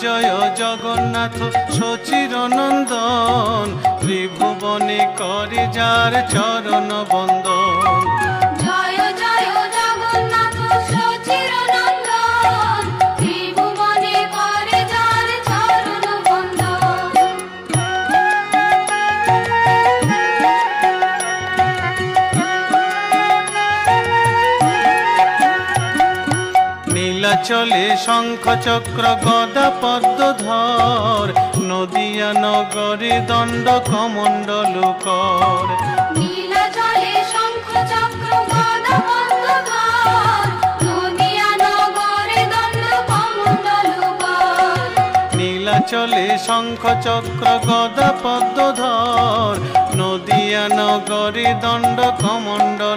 জয় জগন্নাথ সচির নন্দন, ত্রিভুবনে করে যার চরণ বন্দন। জয় জয় জগন্নাথ সচির নন্দন, ত্রিভুবনে করে যার চরণ বন্দন। নীলাচলে শঙ্খ চক্র গদা পদ্মধর, নদিয়া নগরে দণ্ড কমণ্ডল কর। নীলাচলে শঙ্খ চক্র গদা পদ্মধর, নদিয়া নগরে দণ্ড কমণ্ডল কর। নীলাচলে শঙ্খ চক্র গদা পদ্মধর, নদিয়া নগরে দণ্ড কমণ্ডল